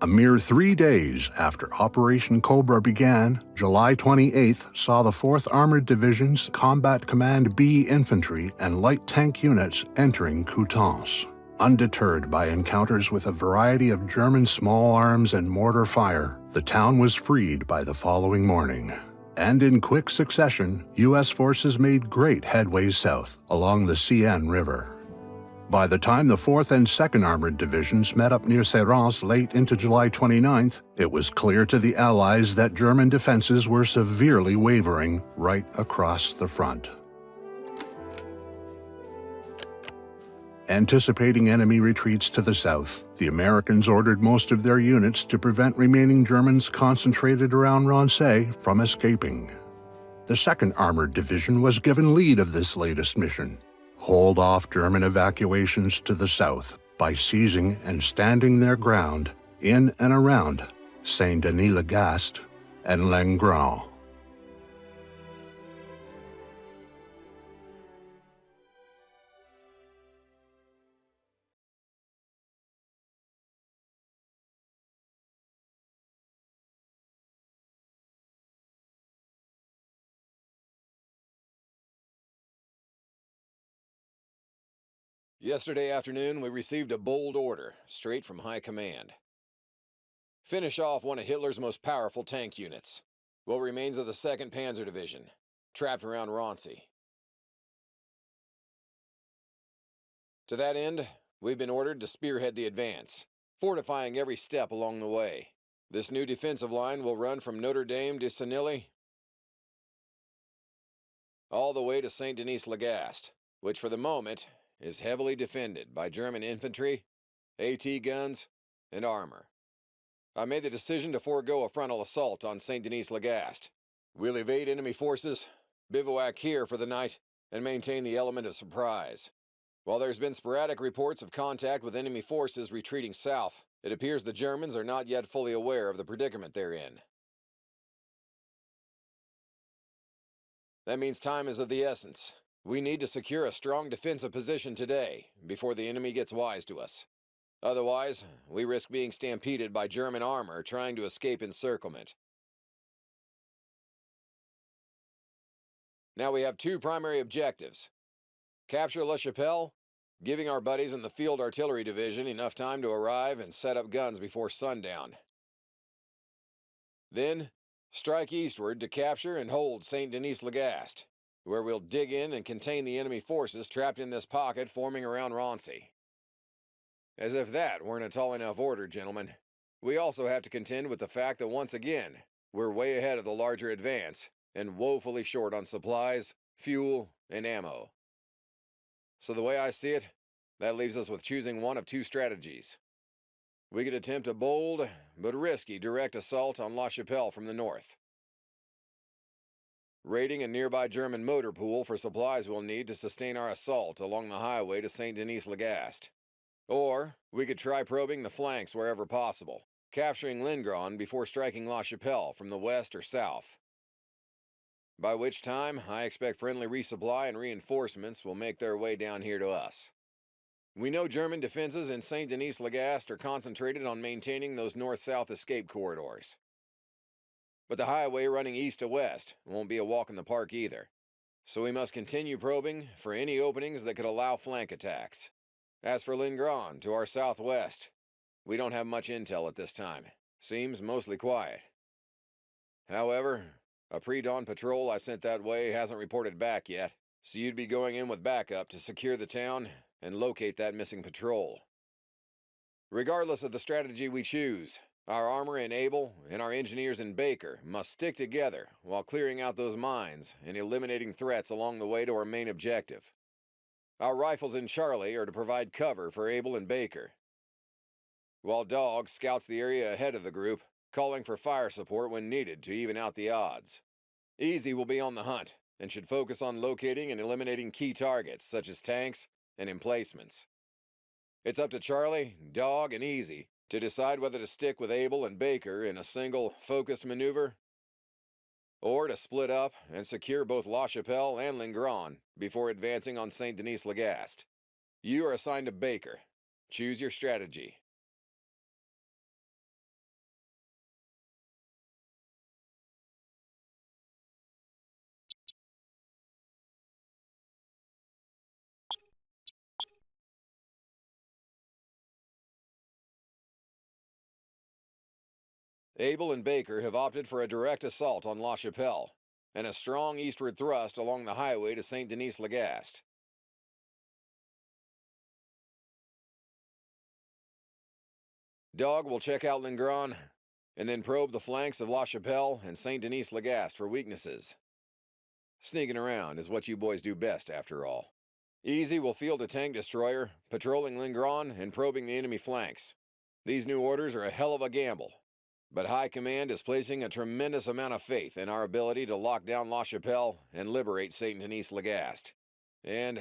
A mere 3 days after Operation Cobra began, July 28th saw the 4th Armored Division's Combat Command B infantry and light tank units entering Coutances. Undeterred by encounters with a variety of German small arms and mortar fire, the town was freed by the following morning. And in quick succession, U.S. forces made great headway south along the Seine River. By the time the 4th and 2nd Armored Divisions met up near Serrance late into July 29th, it was clear to the Allies that German defenses were severely wavering right across the front. Anticipating enemy retreats to the south, the Americans ordered most of their units to prevent remaining Germans concentrated around Rancé from escaping. The 2nd Armored Division was given lead of this latest mission: hold off German evacuations to the south by seizing and standing their ground in and around Denis le Gast and Langres. Yesterday afternoon, we received a bold order, straight from High Command. Finish off one of Hitler's most powerful tank units, what remains of the 2nd Panzer Division, trapped around Rancé. To that end, we've been ordered to spearhead the advance, fortifying every step along the way. This new defensive line will run from Notre Dame de Senilly all the way to Saint-Denis le Gast, which for the moment is heavily defended by German infantry, AT guns, and armor. I made the decision to forego a frontal assault on Saint-Denis le Gast. We'll evade enemy forces, bivouac here for the night, and maintain the element of surprise. While there's been sporadic reports of contact with enemy forces retreating south, it appears the Germans are not yet fully aware of the predicament they're in. That means time is of the essence. We need to secure a strong defensive position today, before the enemy gets wise to us. Otherwise, we risk being stampeded by German armor trying to escape encirclement. Now we have 2 primary objectives. Capture La Chapelle, giving our buddies in the Field Artillery Division enough time to arrive and set up guns before sundown. Then, strike eastward to capture and hold Saint-Denis le Gast, where we'll dig in and contain the enemy forces trapped in this pocket forming around Rancé. As if that weren't a tall enough order, gentlemen. We also have to contend with the fact that once again, we're way ahead of the larger advance, and woefully short on supplies, fuel, and ammo. So the way I see it, that leaves us with choosing one of 2 strategies. We could attempt a bold, but risky direct assault on La Chapelle from the north, raiding a nearby German motor pool for supplies we'll need to sustain our assault along the highway to Saint-Denis le Gast. Or, we could try probing the flanks wherever possible, capturing Langres before striking La Chapelle from the west or south. By which time, I expect friendly resupply and reinforcements will make their way down here to us. We know German defenses in Saint-Denis le Gast are concentrated on maintaining those north-south escape corridors. But the highway running east to west won't be a walk in the park either, so we must continue probing for any openings that could allow flank attacks. As for Langres, to our southwest, we don't have much intel at this time. Seems mostly quiet. However, a pre-dawn patrol I sent that way hasn't reported back yet, so you'd be going in with backup to secure the town and locate that missing patrol. Regardless of the strategy we choose, our armor in Able and our engineers in Baker must stick together while clearing out those mines and eliminating threats along the way to our main objective. Our rifles in Charlie are to provide cover for Able and Baker, while Dog scouts the area ahead of the group, calling for fire support when needed to even out the odds. Easy will be on the hunt, and should focus on locating and eliminating key targets such as tanks and emplacements. It's up to Charlie, Dog, and Easy to decide whether to stick with Able and Baker in a single, focused maneuver, or to split up and secure both La Chapelle and Langres before advancing on Saint-Denis le Gast. You are assigned to Baker. Choose your strategy. Abel and Baker have opted for a direct assault on La Chapelle, and a strong eastward thrust along the highway to Saint Denis le Gast. Dog will check out Lingron, and then probe the flanks of La Chapelle and Saint Denis le Gast for weaknesses. Sneaking around is what you boys do best, after all. Easy will field a tank destroyer, patrolling Lingron and probing the enemy flanks. These new orders are a hell of a gamble, but High Command is placing a tremendous amount of faith in our ability to lock down La Chapelle and liberate Saint Denis le Gast. And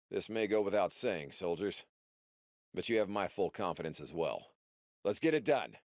this may go without saying, soldiers, but you have my full confidence as well. Let's get it done.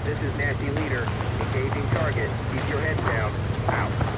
This is Nasty Leader. Engaging target. Keep your head down. Out.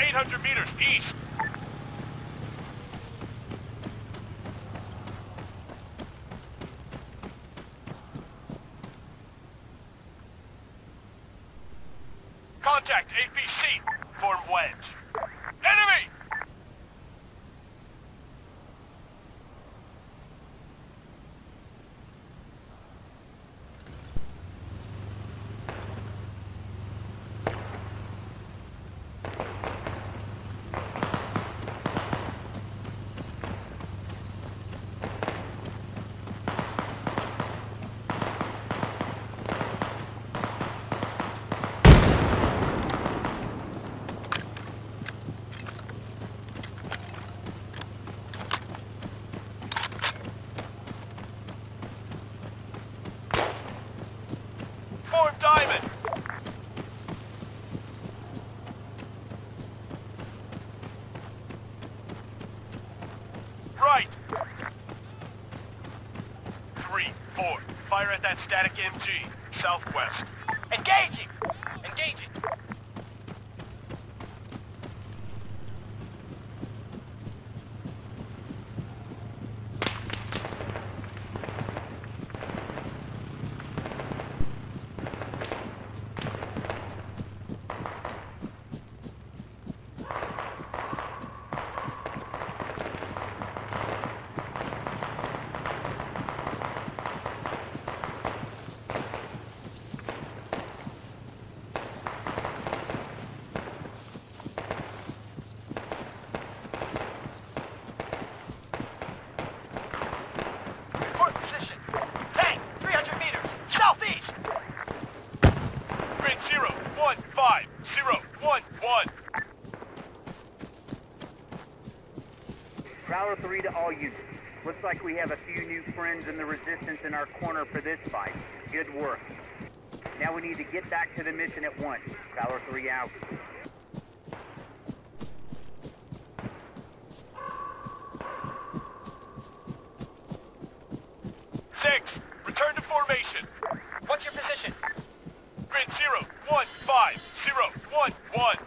800 meters east. Contact APC. Form wedge. Enemy! Form diamond. Right. 3, 4. Fire at that static MG. Southwest. Engaging! Engaging! Report position. Tank, 300 meters. Southeast! Grid 015011. Prowler 3 to all units. Looks like we have a few new friends in the Resistance in our corner for this fight. Good work. Now we need to get back to the mission at once. Prowler 3 out. Six, return to formation. What's your position? Grid 015011.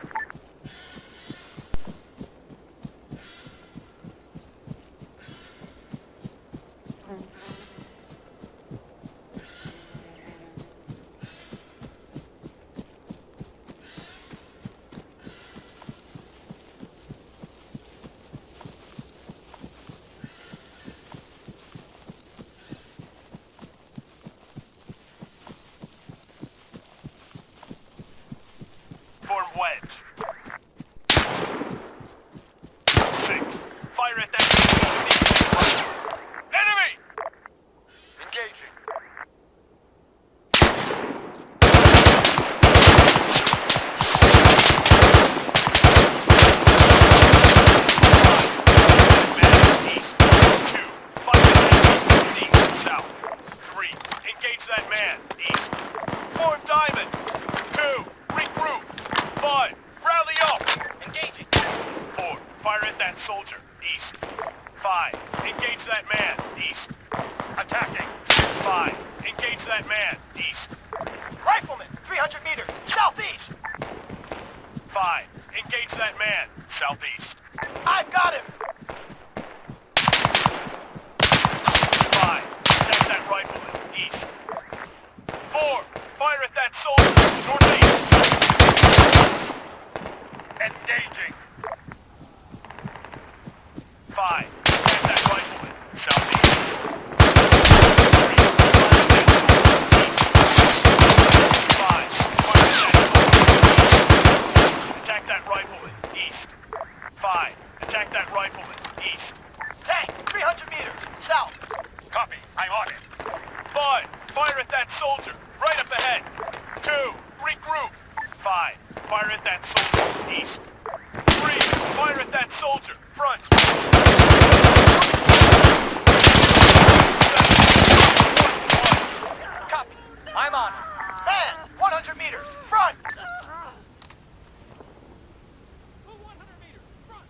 Form wedge. 6. Fire at that enemy! Engaging. East. 2. Fire at that east. South. 3. Engage that man. East. Form diamond. 2. Regroup. 5. Rally up! Engaging. 4. Fire at that soldier. East. 5. Engage that man. East. Attacking. 5. Engage that man. East. Rifleman! 300 meters. Southeast! 5. Engage that man. Southeast. I've got him! 5. Attack that rifleman. East. 4. Fire at that soldier. Northeast. Engaging. 5. Attack that rifleman. Southeast. 3. Fire at that soldier. East. 5. Fire at that soldier. Attack that rifleman. East. 5. Attack that rifleman. East. Tank, 300 meters. South. Copy. I'm on it. 5. Fire at that soldier. Right up ahead. 2. Regroup. 5. Fire at that soldier. East. 3. Fire at that soldier. Front. Copy. I'm on. Man, 100 meters. Front. 100 meters. Front.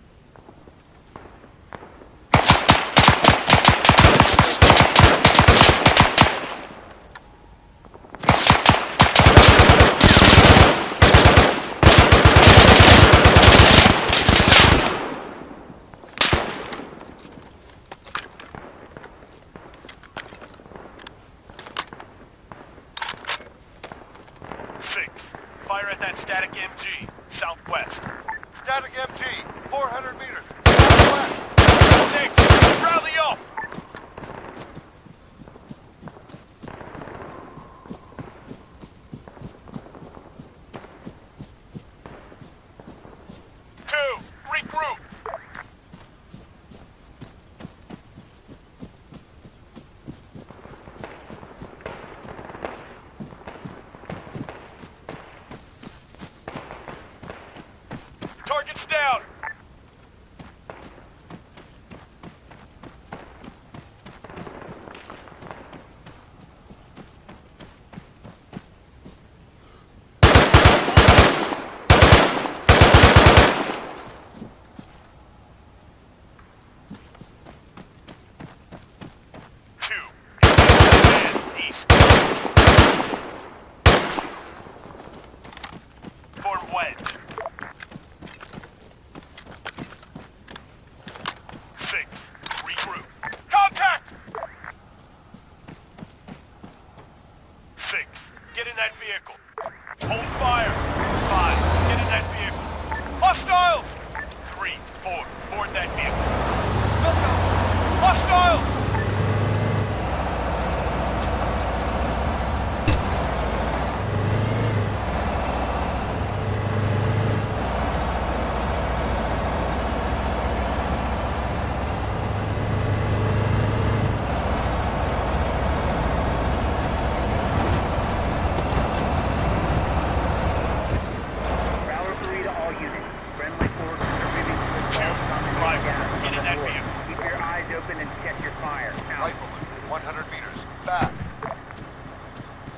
open and check your fire. Out. Rifleman, 100 meters. Back.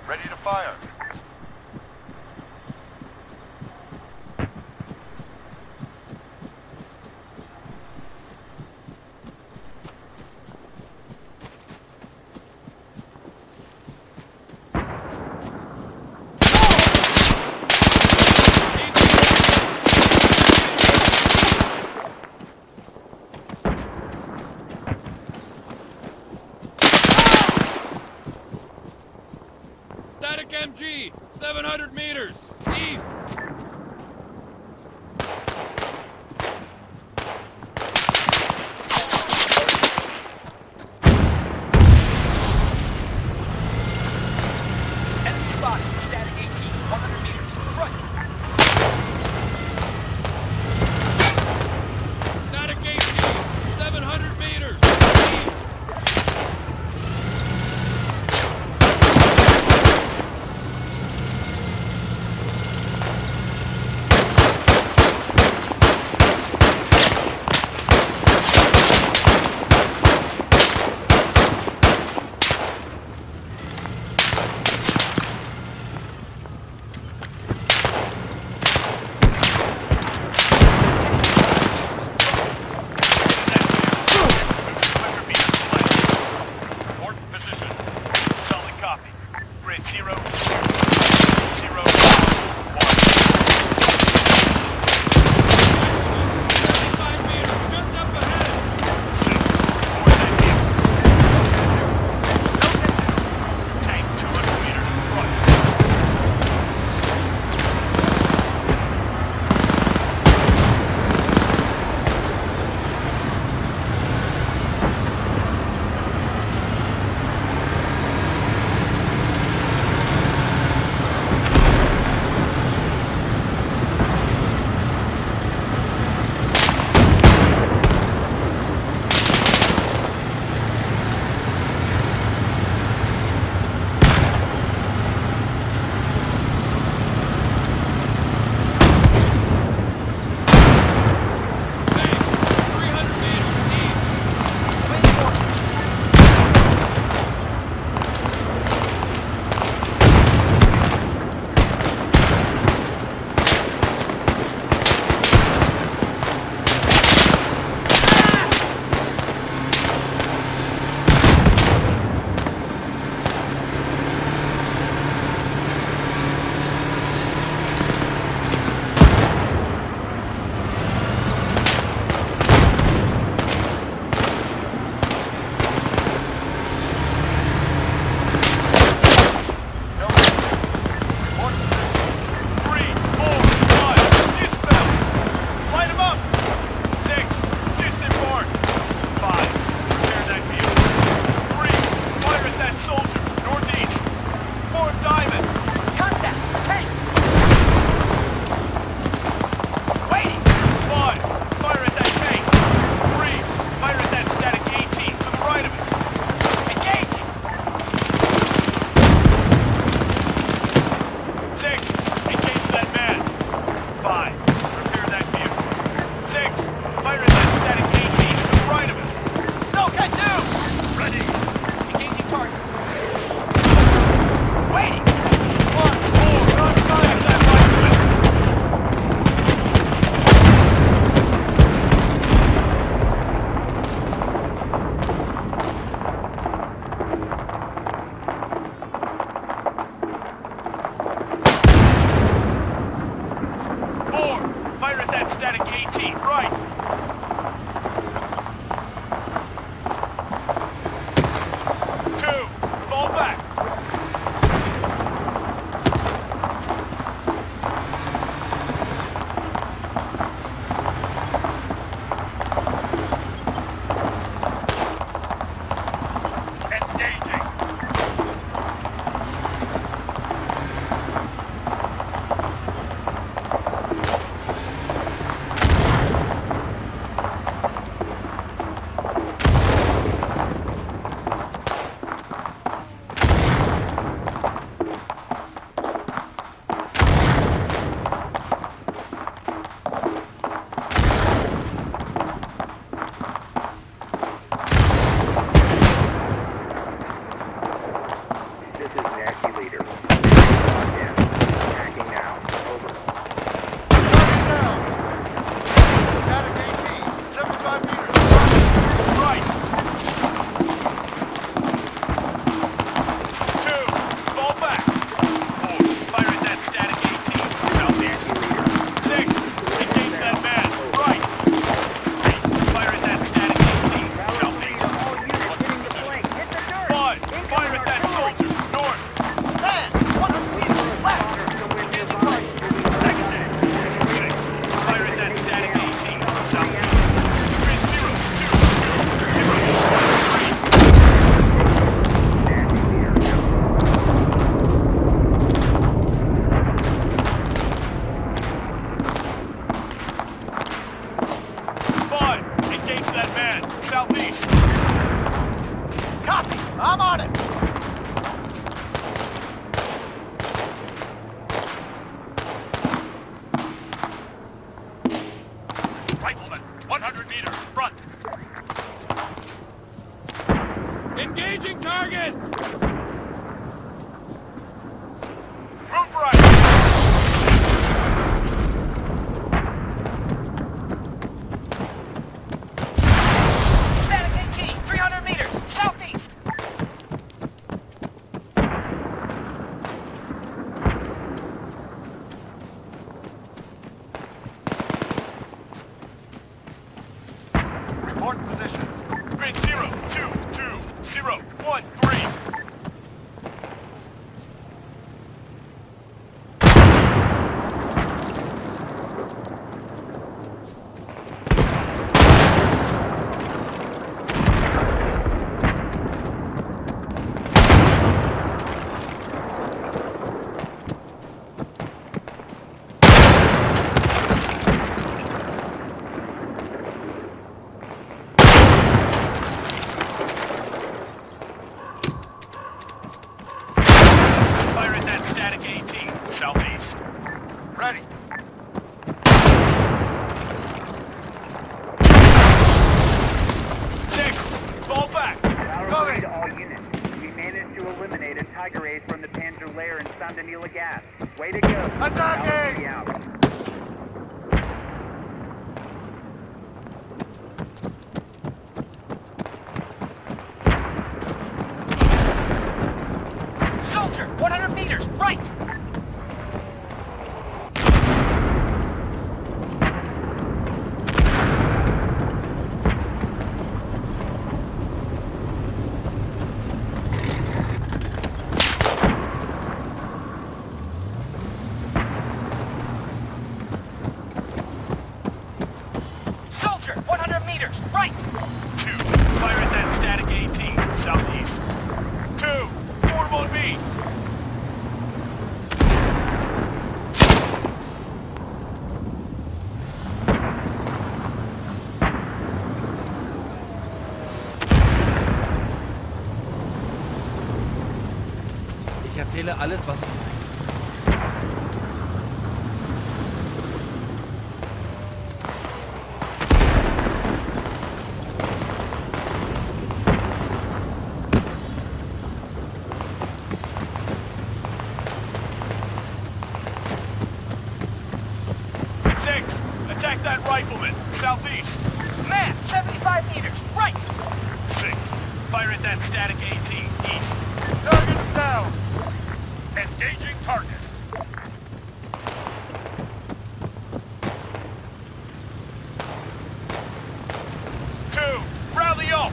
Ready to fire. Static MG, 700 meters, east. Enemy spotted. Static 18, 100 meters. Front. Static 18, 700 meters, east. southeast. Copy. I'm on it. Rifleman, 100 meters, front. Engaging target! Move right. Static AT, 300 meters, southeast. Report position. Grid 0, 2, 2, 0, 1, 3. Fire at that static AT, southeast. Ready. Six, fall back. Power 3 to all units. We managed to eliminate a Tiger Ace from the Panzer lair in Denis le Gast. Way to go. Attacking! Power 3 out. Soldier, 100 meters, right. Soldier, 100 meters, right. 2, fire at that static AT, southeast. 2, form on me. Ich erzähle alles, was ich weiß. Six, attack that rifleman, southeast. Man, 75 meters, right. 6, fire at that static AT, east. Target down. Engaging target. Two, rally up.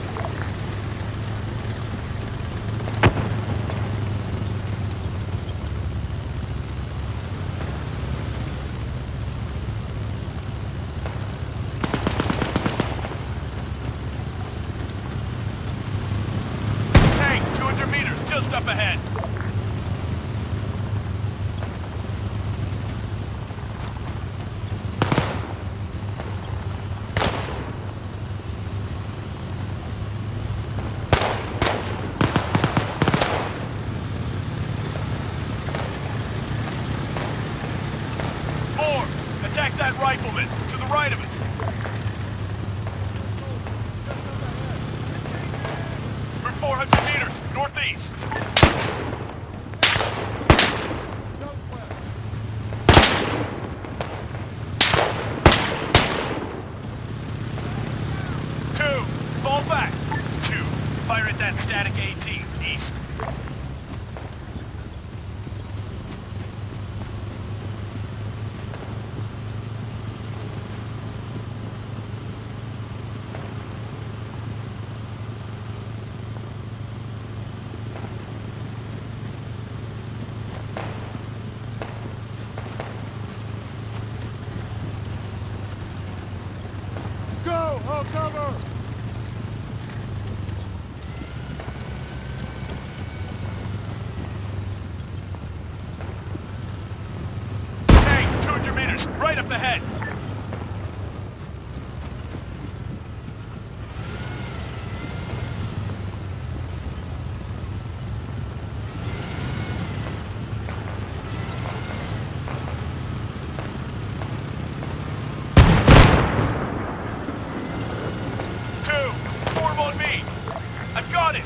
Tank, 200 meters, just up ahead. Four, attack that rifleman, to the right of it. We're 400 meters, northeast. Two, fall back. 2, fire at that static AT, east. Go! All cover! Got it!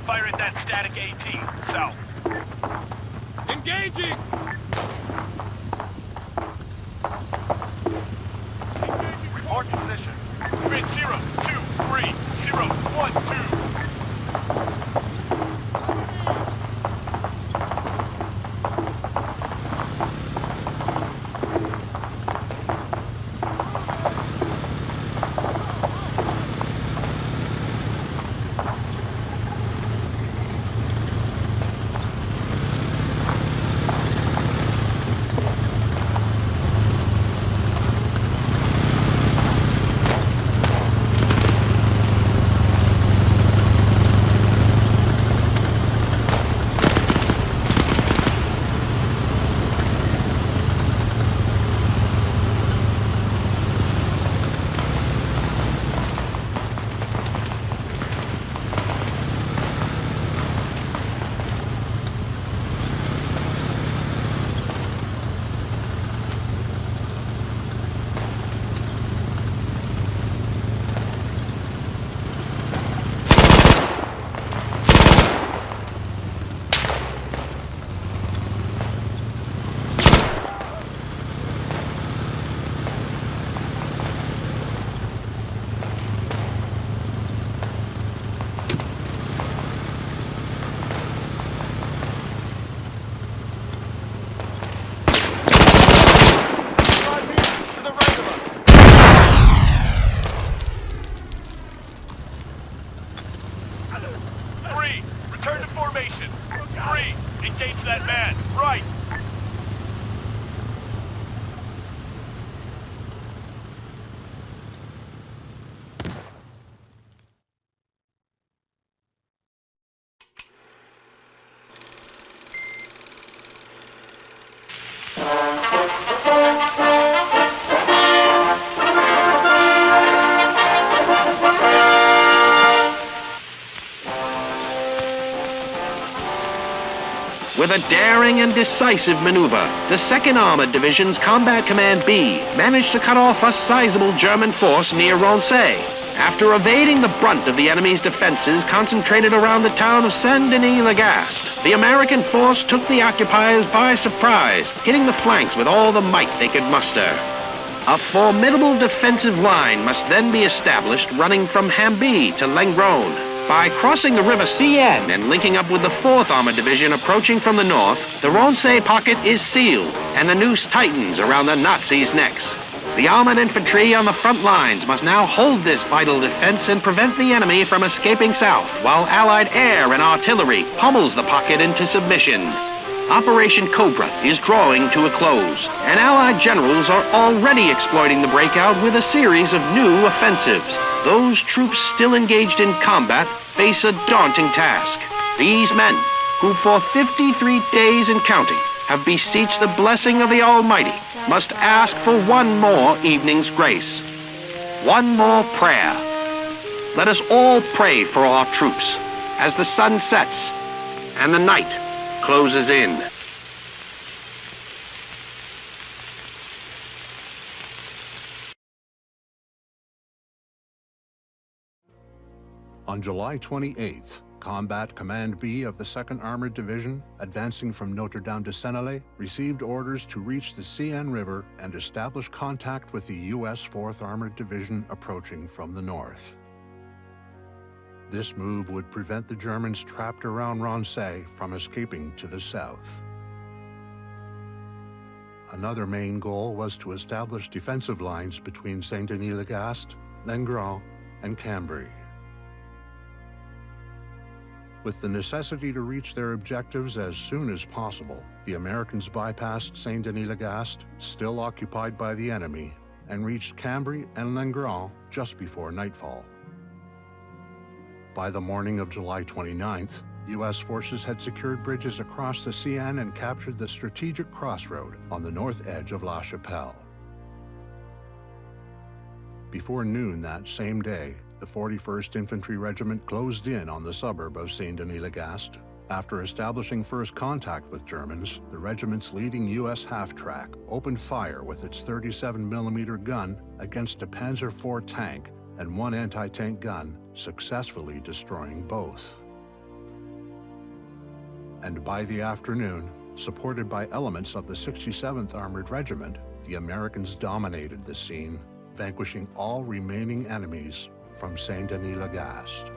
Fire at that static AT, south. Engaging! Report position. Grid 0, 2, 3, 0, 1, 2. Return to formation. 3, engage that man. Right. With a daring and decisive maneuver, the 2nd Armored Division's Combat Command B managed to cut off a sizable German force near Roncey. After evading the brunt of the enemy's defenses concentrated around the town of Denis le Gast, the American force took the occupiers by surprise, hitting the flanks with all the might they could muster. A formidable defensive line must then be established running from Hamby to Langron. By crossing the river Seine and linking up with the 4th Armored Division approaching from the north, the Roncey pocket is sealed and the noose tightens around the Nazis' necks. The armored infantry on the front lines must now hold this vital defense and prevent the enemy from escaping south, while Allied air and artillery pummels the pocket into submission. Operation Cobra is drawing to a close, and Allied generals are already exploiting the breakout with a series of new offensives. Those troops still engaged in combat face a daunting task. These men, who for 53 days and counting have beseeched the blessing of the Almighty, must ask for one more evening's grace, one more prayer. Let us all pray for our troops as the sun sets and the night closes in. On July 28th, Combat Command B of the 2nd Armored Division, advancing from Notre-Dame-de-Sennelay, received orders to reach the Seine River and establish contact with the U.S. 4th Armored Division approaching from the north. This move would prevent the Germans trapped around Roncey from escaping to the south. Another main goal was to establish defensive lines between Saint-Denis le Gast, Langron, and Cambrai. With the necessity to reach their objectives as soon as possible, the Americans bypassed Saint-Denis le Gast, still occupied by the enemy, and reached Cambrai and Langrand just before nightfall. By the morning of July 29th, U.S. forces had secured bridges across the Seine and captured the strategic crossroad on the north edge of La Chapelle. Before noon that same day, the 41st Infantry Regiment closed in on the suburb of Saint-Denis le Gast. After establishing first contact with Germans, the regiment's leading U.S. half-track opened fire with its 37mm gun against a Panzer IV tank and one anti-tank gun, successfully destroying both. And by the afternoon, supported by elements of the 67th Armored Regiment, the Americans dominated the scene, vanquishing all remaining enemies from Saint-Denis le Gast.